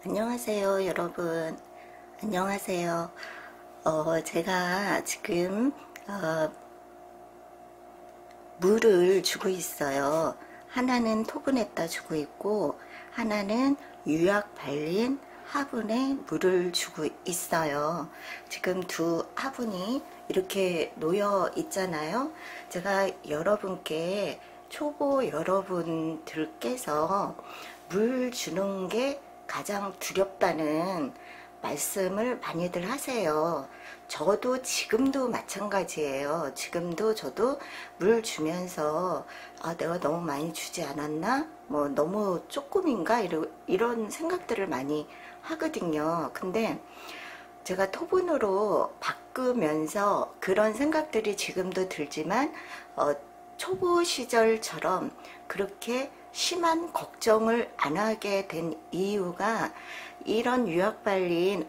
안녕하세요, 여러분. 안녕하세요. 제가 지금 물을 주고 있어요. 하나는 토분에다 주고 있고, 하나는 유약 발린 화분에 물을 주고 있어요. 지금 두 화분이 이렇게 놓여 있잖아요. 제가 여러분께 초보 여러분들께서 물 주는 게 가장 두렵다는 말씀을 많이들 하세요. 저도 지금도 마찬가지예요. 지금도 저도 물 주면서 내가 너무 많이 주지 않았나? 뭐 너무 조금인가? 이런 생각들을 많이 하거든요. 근데 제가 토분으로 바꾸면서 그런 생각들이 지금도 들지만 초보 시절처럼 그렇게 심한 걱정을 안 하게 된 이유가 이런 유약 발린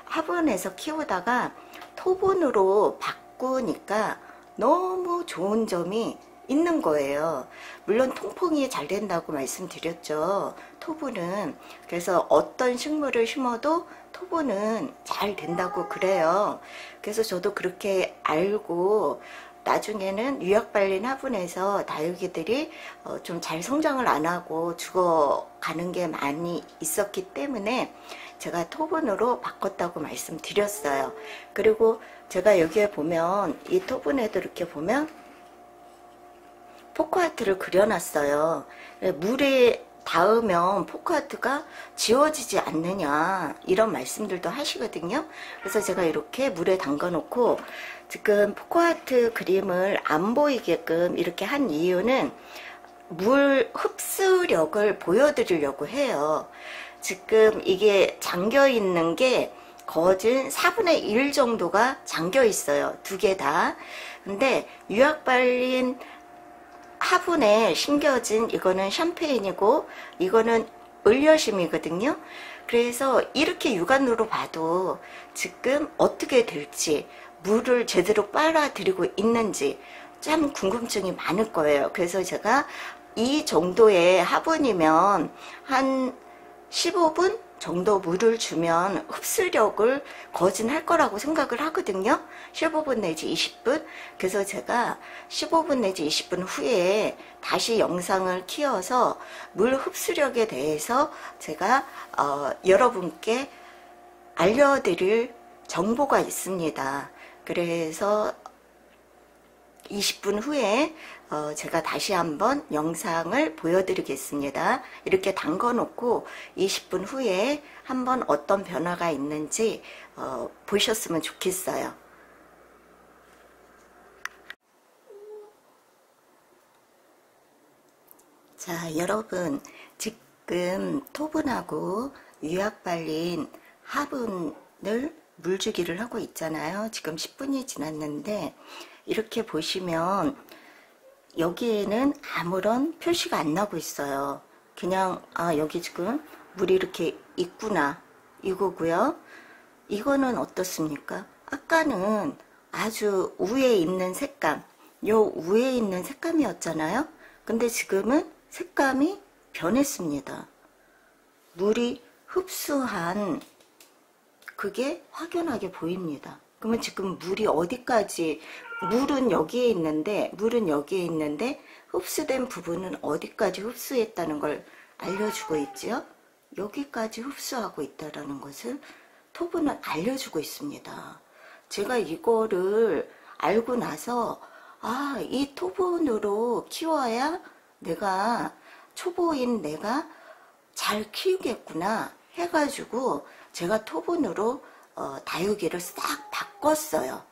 화분에서 키우다가 토분으로 바꾸니까 너무 좋은 점이 있는 거예요. 물론 통풍이 잘 된다고 말씀드렸죠. 토분은. 그래서 어떤 식물을 심어도 토분은 잘 된다고 그래요. 그래서 저도 그렇게 알고 나중에는 유약 발린 화분에서 다육이들이 좀 잘 성장을 안 하고 죽어가는 게 많이 있었기 때문에 제가 토분으로 바꿨다고 말씀드렸어요. 그리고 제가 여기에 보면 이 토분에도 이렇게 보면 포크하트를 그려놨어요. 물에 닿으면 포크하트가 지워지지 않느냐 이런 말씀들도 하시거든요. 그래서 제가 이렇게 물에 담가 놓고 지금 포크하트 그림을 안 보이게끔 이렇게 한 이유는 물 흡수력을 보여드리려고 해요. 지금 이게 잠겨 있는 게 거진 4분의 1 정도가 잠겨 있어요. 두 개 다. 근데 유약 발린 화분에 심겨진 이거는 샴페인이고 이거는 을려심이거든요. 그래서 이렇게 육안으로 봐도 지금 어떻게 될지 물을 제대로 빨아들이고 있는지 참 궁금증이 많을 거예요. 그래서 제가 이 정도의 화분이면 한 15분 정도 물을 주면 흡수력을 거진할 거라고 생각을 하거든요. 15분 내지 20분. 그래서 제가 15분 내지 20분 후에 다시 영상을 키워서 물 흡수력에 대해서 제가 여러분께 알려드릴 정보가 있습니다. 그래서 20분 후에 제가 다시 한번 영상을 보여드리겠습니다. 이렇게 담궈 놓고 20분 후에 한번 어떤 변화가 있는지 보셨으면 좋겠어요. 자, 여러분 지금 토분하고 유약 발린 화분을 물주기를 하고 있잖아요. 지금 10분이 지났는데 이렇게 보시면 여기에는 아무런 표시가 안 나고 있어요. 그냥 여기 지금 물이 이렇게 있구나 이거고요. 이거는 어떻습니까? 아까는 아주 위에 있는 색감, 요 위에 있는 색감이었잖아요. 근데 지금은 색감이 변했습니다. 물이 흡수한 그게 확연하게 보입니다. 그러면 지금 물이 어디까지, 물은 여기에 있는데 흡수된 부분은 어디까지 흡수했다는 걸 알려주고 있지요. 여기까지 흡수하고 있다는 것을 토분은 알려주고 있습니다. 제가 이거를 알고 나서 이 토분으로 키워야 초보인 내가 잘 키우겠구나 해가지고 제가 토분으로 다육이를 싹 바꿨어요.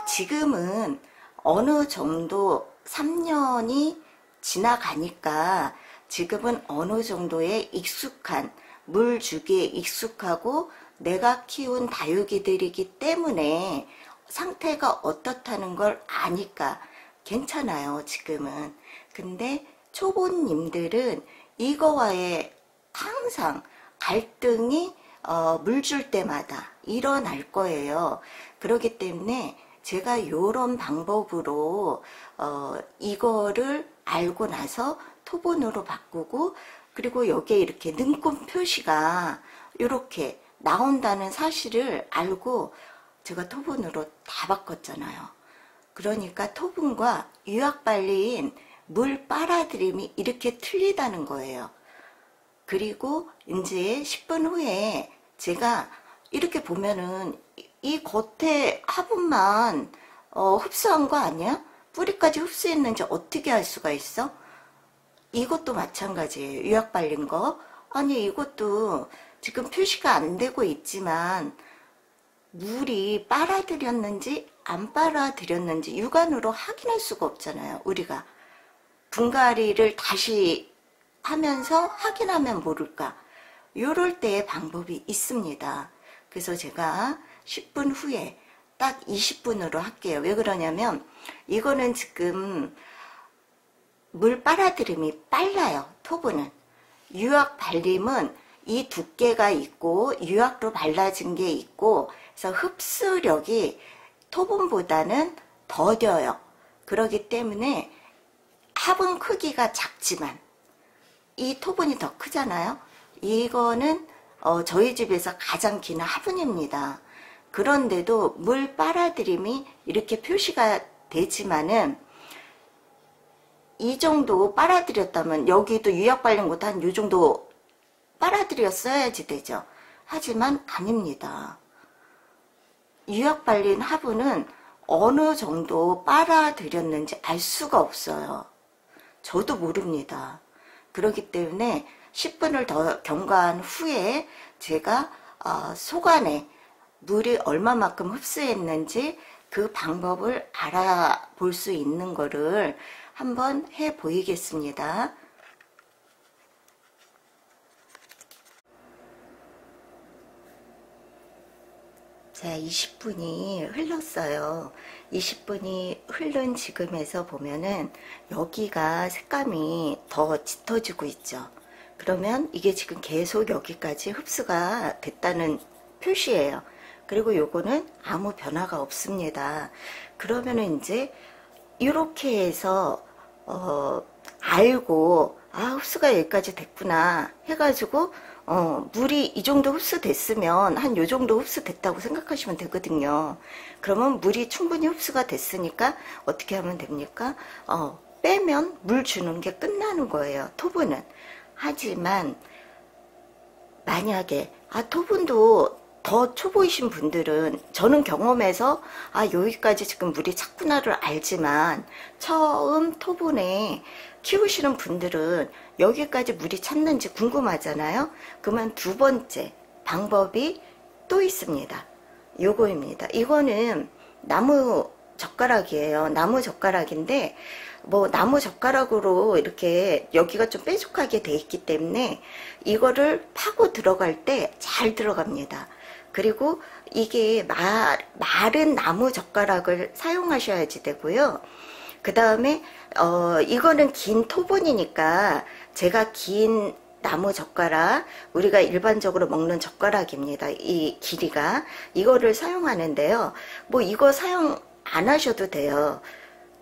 지금은 어느 정도 3년이 지나가니까 지금은 어느 정도의 익숙한 물 주기에 익숙하고 내가 키운 다육이들이기 때문에 상태가 어떻다는 걸 아니까 괜찮아요. 지금은. 근데 초보님들은 이거와의 항상 갈등이 물 줄 때마다 일어날 거예요. 그렇기 때문에 제가 이런 방법으로 이거를 알고 나서 토분으로 바꾸고 그리고 여기에 이렇게 눈금 표시가 이렇게 나온다는 사실을 알고 제가 토분으로 다 바꿨잖아요. 그러니까 토분과 유약발린 물 빨아들임이 이렇게 틀리다는 거예요. 그리고 이제 10분 후에 제가 이렇게 보면은 이 겉에 화분만 흡수한 거 아니야? 뿌리까지 흡수했는지 어떻게 알 수가 있어? 이것도 마찬가지예요. 유약 발린 거. 아니 이것도 지금 표시가 안 되고 있지만 물이 빨아들였는지 안 빨아들였는지 육안으로 확인할 수가 없잖아요. 우리가 분갈이를 다시 하면서 확인하면 모를까. 요럴 때의 방법이 있습니다. 그래서 제가 10분 후에 딱 20분으로 할게요. 왜 그러냐면 이거는 지금 물 빨아들임이 빨라요. 토분은. 유약 발림은 이 두께가 있고 유약로 발라진 게 있고 그래서 흡수력이 토분보다는 더뎌요. 그렇기 때문에 화분 크기가 작지만 이 토분이 더 크잖아요. 이거는 저희 집에서 가장 긴 화분입니다. 그런데도 물 빨아들임이 이렇게 표시가 되지만은 이 정도 빨아들였다면 여기도 유약 발린 것도 한 요 정도 빨아들였어야지 되죠. 하지만 아닙니다. 유약 발린 화분은 어느 정도 빨아들였는지 알 수가 없어요. 저도 모릅니다. 그렇기 때문에 10분을 더 경과한 후에 제가 속안에 물이 얼마만큼 흡수했는지 그 방법을 알아볼 수 있는 거를 한번 해 보이겠습니다. 자, 20분이 흘렀어요. 20분이 흐른 지금에서 보면은 여기가 색감이 더 짙어지고 있죠. 그러면 이게 지금 계속 여기까지 흡수가 됐다는 표시예요. 그리고 요거는 아무 변화가 없습니다. 그러면은 이제 이렇게 해서 알고 흡수가 여기까지 됐구나 해가지고 물이 이 정도 흡수됐으면 한 요 정도 흡수됐다고 생각하시면 되거든요. 그러면 물이 충분히 흡수가 됐으니까 어떻게 하면 됩니까? 빼면 물 주는 게 끝나는 거예요. 토분은. 하지만 만약에 토분도 더 초보이신 분들은 저는 경험해서 여기까지 지금 물이 찼구나를 알지만 처음 토분에 키우시는 분들은 여기까지 물이 찼는지 궁금하잖아요. 그러면 두 번째 방법이 또 있습니다. 요거입니다. 이거는 나무 젓가락이에요. 나무 젓가락인데 뭐 나무 젓가락으로 이렇게 여기가 좀 뾰족하게 돼 있기 때문에 이거를 파고 들어갈 때 잘 들어갑니다. 그리고 이게 마른 나무 젓가락을 사용하셔야지 되고요. 그 다음에 이거는 긴 토분이니까 제가 긴 나무 젓가락, 우리가 일반적으로 먹는 젓가락입니다. 이 길이가. 이거를 사용하는데요. 뭐 이거 사용 안 하셔도 돼요.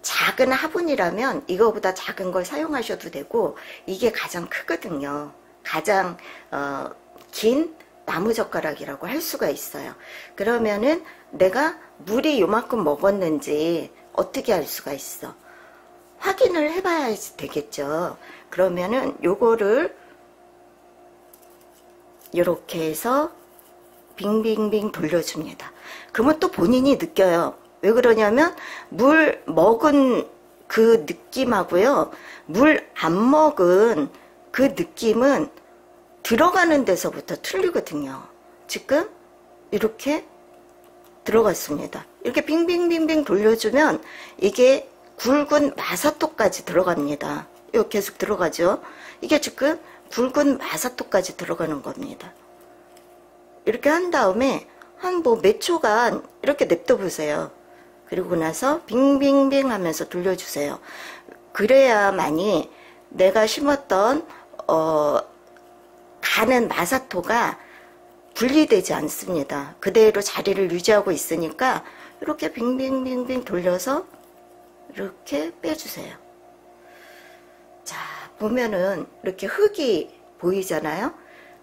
작은 화분이라면 이거보다 작은 걸 사용하셔도 되고 이게 가장 크거든요. 가장 긴 나무젓가락이라고 할 수가 있어요. 그러면은 내가 물이 요만큼 먹었는지 어떻게 알 수가 있어? 확인을 해봐야 되겠죠. 그러면은 요거를 요렇게 해서 빙빙빙 돌려줍니다. 그러면 또 본인이 느껴요. 왜 그러냐면 물 먹은 그 느낌하고요, 물 안 먹은 그 느낌은 들어가는 데서부터 틀리거든요. 지금 이렇게 들어갔습니다. 이렇게 빙빙빙빙 돌려주면 이게 굵은 마사토까지 들어갑니다. 이거 계속 들어가죠. 이게 지금 굵은 마사토까지 들어가는 겁니다. 이렇게 한 다음에 한 뭐 몇 초간 이렇게 냅둬 보세요. 그리고 나서 빙빙빙 하면서 돌려주세요. 그래야만이 내가 심었던 가는 마사토가 분리되지 않습니다. 그대로 자리를 유지하고 있으니까 이렇게 빙빙빙빙 돌려서 이렇게 빼주세요. 자, 보면은 이렇게 흙이 보이잖아요.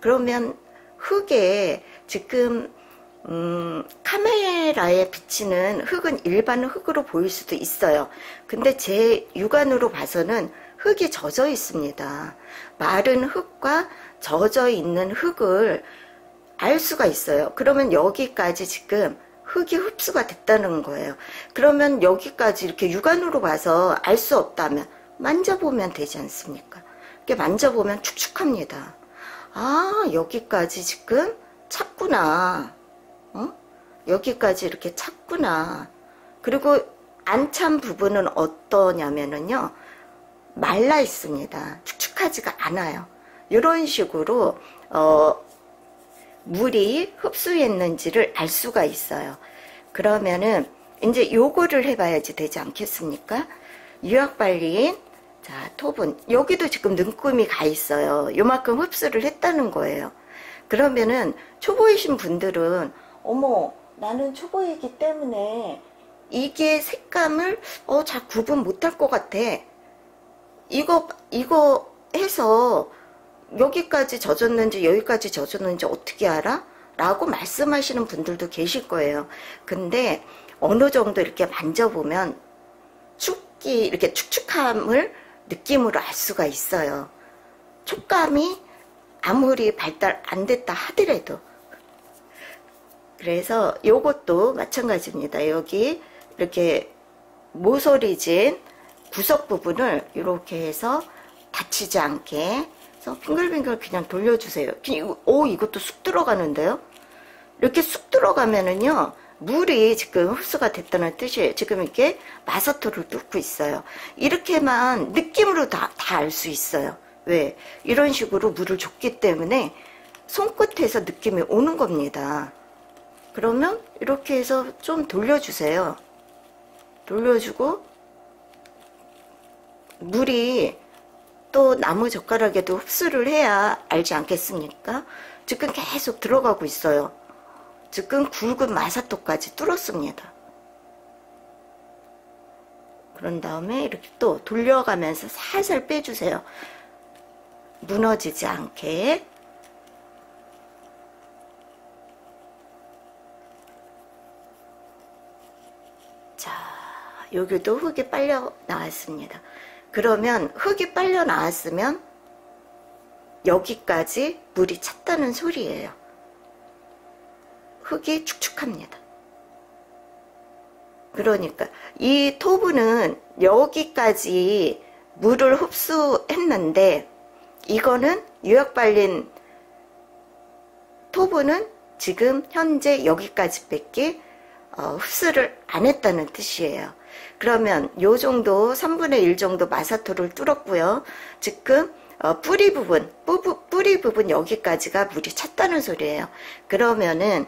그러면 흙에 지금 카메라에 비치는 흙은 일반 흙으로 보일 수도 있어요. 근데 제 육안으로 봐서는 흙이 젖어 있습니다. 마른 흙과 젖어 있는 흙을 알 수가 있어요. 그러면 여기까지 지금 흙이 흡수가 됐다는 거예요. 그러면 여기까지 이렇게 육안으로 봐서 알 수 없다면 만져보면 되지 않습니까? 이렇게 만져보면 축축합니다. 아, 여기까지 지금 찼구나. 여기까지 이렇게 찼구나. 그리고 안 찬 부분은 어떠냐면은요, 말라 있습니다. 축축하지가 않아요. 이런 식으로 물이 흡수했는지를 알 수가 있어요. 그러면은 이제 요거를 해봐야지 되지 않겠습니까? 유약발린, 자, 토분. 여기도 지금 눈금이 가 있어요. 요만큼 흡수를 했다는 거예요. 그러면은 초보이신 분들은 어머, 나는 초보이기 때문에 이게 색감을 잘 구분 못할 것 같아. 이거 해서 여기까지 젖었는지 여기까지 젖었는지 어떻게 알아? 라고 말씀하시는 분들도 계실 거예요. 근데 어느 정도 이렇게 만져보면 이렇게 축축함을 느낌으로 알 수가 있어요. 촉감이 아무리 발달 안 됐다 하더라도. 그래서 요것도 마찬가지입니다. 여기 이렇게 모서리진 구석 부분을 이렇게 해서 다치지 않게 해서 빙글빙글 그냥 돌려주세요. 이것도 쑥 들어가는데요? 이렇게 쑥 들어가면은요, 물이 지금 흡수가 됐다는 뜻이에요. 지금 이렇게 마사토를 뚫고 있어요. 이렇게만 느낌으로 다 알 수 있어요. 왜? 이런 식으로 물을 줬기 때문에 손끝에서 느낌이 오는 겁니다. 그러면 이렇게 해서 좀 돌려주세요. 돌려주고 물이 또 나무 젓가락에도 흡수를 해야 알지 않겠습니까? 지금 계속 들어가고 있어요. 지금 굵은 마사토까지 뚫었습니다. 그런 다음에 이렇게 또 돌려가면서 살살 빼주세요. 무너지지 않게. 자, 여기도 흙이 빨려 나왔습니다. 그러면 흙이 빨려 나왔으면 여기까지 물이 찼다는 소리예요. 흙이 축축합니다. 그러니까 이 토분은 여기까지 물을 흡수했는데 이거는 유약발린 토분은 지금 현재 여기까지밖에 흡수를 안 했다는 뜻이에요. 그러면 요 정도 3분의 1 정도 마사토를 뚫었고요. 지금 뿌리 부분 여기까지가 물이 찼다는 소리예요. 그러면은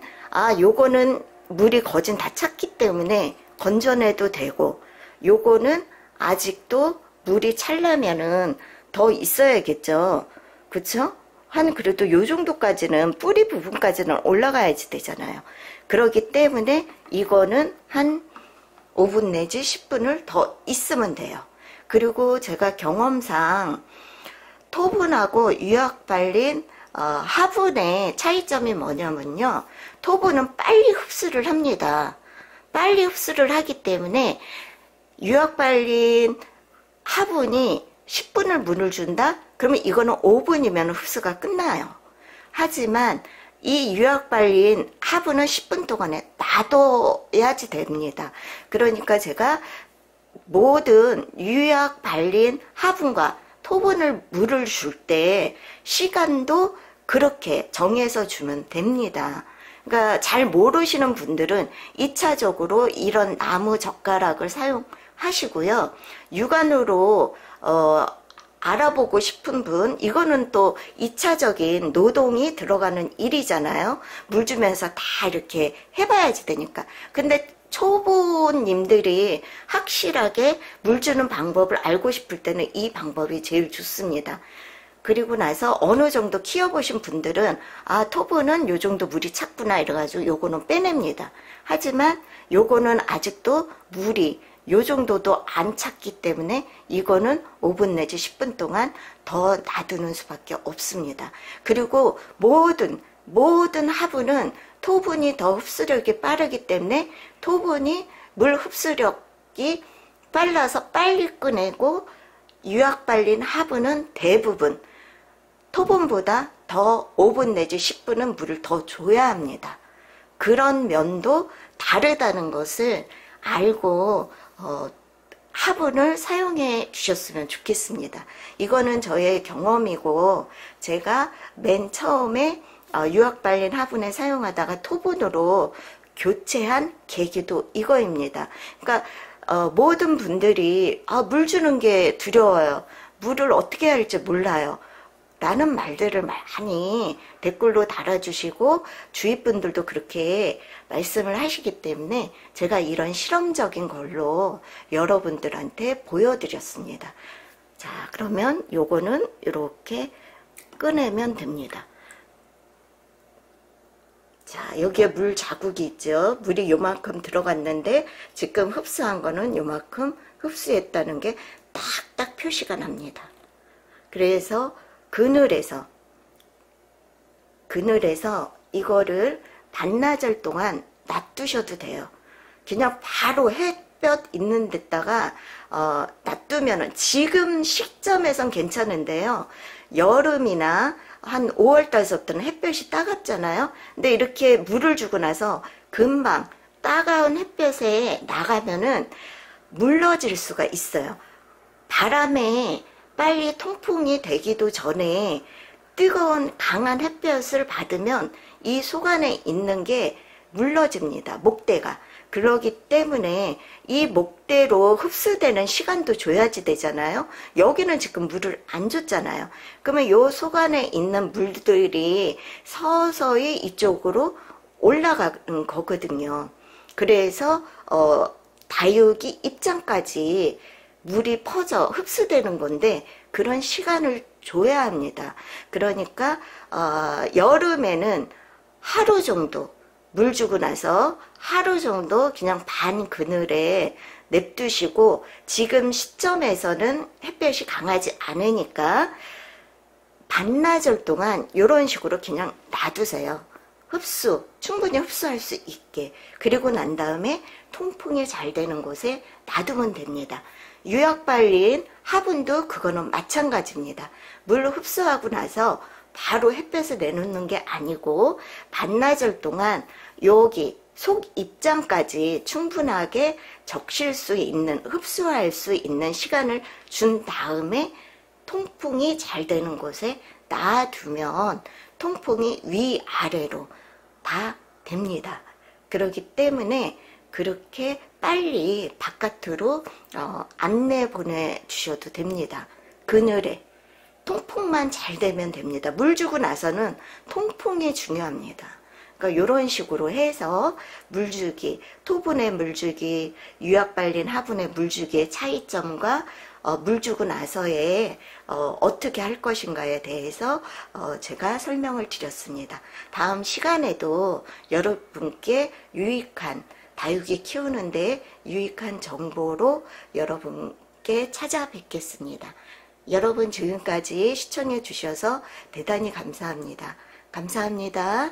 요거는 물이 거진 다 찼기 때문에 건져내도 되고, 요거는 아직도 물이 찰려면은 더 있어야겠죠. 그쵸? 그래도 요 정도까지는 뿌리 부분까지는 올라가야지 되잖아요. 그렇기 때문에 이거는 한 5분 내지 10분을 더 있으면 돼요. 그리고 제가 경험상 토분하고 유약발린 화분의 차이점이 뭐냐면요, 토분은 빨리 흡수를 합니다. 빨리 흡수를 하기 때문에 유약발린 화분이 10분을 물을 준다? 그러면 이거는 5분이면 흡수가 끝나요. 하지만 이 유약발린 화분은 10분 동안에 놔둬야지 됩니다. 그러니까 제가 모든 유약발린 화분과 토분을 물을 줄 때 시간도 그렇게 정해서 주면 됩니다. 그러니까 잘 모르시는 분들은 2차적으로 이런 나무 젓가락을 사용하시고요. 육안으로 알아보고 싶은 분, 이거는 또 2차적인 노동이 들어가는 일이잖아요. 물 주면서 다 이렇게 해봐야지 되니까. 근데 초보님들이 확실하게 물 주는 방법을 알고 싶을 때는 이 방법이 제일 좋습니다. 그리고 나서 어느 정도 키워보신 분들은 토분은 요 정도 물이 찼구나 이래가지고 요거는 빼냅니다. 하지만 요거는 아직도 물이 요 정도도 안 찼기 때문에 이거는 5분 내지 10분 동안 더 놔두는 수밖에 없습니다. 그리고 모든 화분은 토분이 더 흡수력이 빠르기 때문에 토분이 물 흡수력이 빨라서 빨리 꺼내고 유약 발린 화분은 대부분 토분보다 더 5분 내지 10분은 물을 더 줘야 합니다. 그런 면도 다르다는 것을 알고 화분을 사용해 주셨으면 좋겠습니다. 이거는 저의 경험이고 제가 맨 처음에 유약 발린 화분에 사용하다가 토분으로 교체한 계기도 이거입니다. 그러니까 모든 분들이 물 주는 게 두려워요. 물을 어떻게 해야 할지 몰라요. 라는 말들을 많이 댓글로 달아주시고 주위 분들도 그렇게 말씀을 하시기 때문에 제가 이런 실험적인 걸로 여러분들한테 보여드렸습니다. 자, 그러면 요거는 이렇게 꺼내면 됩니다. 자, 여기에 물 자국이 있죠. 물이 요만큼 들어갔는데 지금 흡수한 거는 요만큼 흡수했다는 게 딱딱 표시가 납니다. 그래서 그늘에서 이거를 반나절 동안 놔두셔도 돼요. 그냥 바로 햇볕 있는 데다가 놔두면은 지금 시점에선 괜찮은데요. 여름이나 한 5월달서부터는 햇볕이 따갑잖아요. 근데 이렇게 물을 주고 나서 금방 따가운 햇볕에 나가면은 물러질 수가 있어요. 바람에 빨리 통풍이 되기도 전에 뜨거운 강한 햇볕을 받으면 이 속 안에 있는 게 물러집니다. 목대가. 그러기 때문에 이 목대로 흡수되는 시간도 줘야지 되잖아요. 여기는 지금 물을 안 줬잖아요. 그러면 요 속 안에 있는 물들이 서서히 이쪽으로 올라가는 거거든요. 그래서 다육이 입장까지 물이 퍼져 흡수되는 건데 그런 시간을 줘야 합니다. 그러니까 여름에는 하루 정도 물 주고 나서 하루 정도 그냥 반 그늘에 냅두시고 지금 시점에서는 햇볕이 강하지 않으니까 반나절 동안 이런 식으로 그냥 놔두세요. 충분히 흡수할 수 있게. 그리고 난 다음에 통풍이 잘 되는 곳에 놔두면 됩니다. 유약 발린 화분도 그거는 마찬가지입니다. 물 흡수하고 나서 바로 햇볕을 내놓는 게 아니고 반나절 동안 여기 속 입장까지 충분하게 적실 수 있는, 흡수할 수 있는 시간을 준 다음에 통풍이 잘 되는 곳에 놔두면 통풍이 위아래로 다 됩니다. 그렇기 때문에 그렇게 빨리 바깥으로 안 내보내주셔도 됩니다. 그늘에 통풍만 잘 되면 됩니다. 물 주고 나서는 통풍이 중요합니다. 그러니까 이런 식으로 해서 물주기, 토분의 물주기, 유약 발린 화분의 물주기의 차이점과 물 주고 나서의 어떻게 할 것인가에 대해서 제가 설명을 드렸습니다. 다음 시간에도 여러분께 유익한 다육이 키우는데 유익한 정보로 여러분께 찾아뵙겠습니다. 여러분 지금까지 시청해 주셔서 대단히 감사합니다. 감사합니다.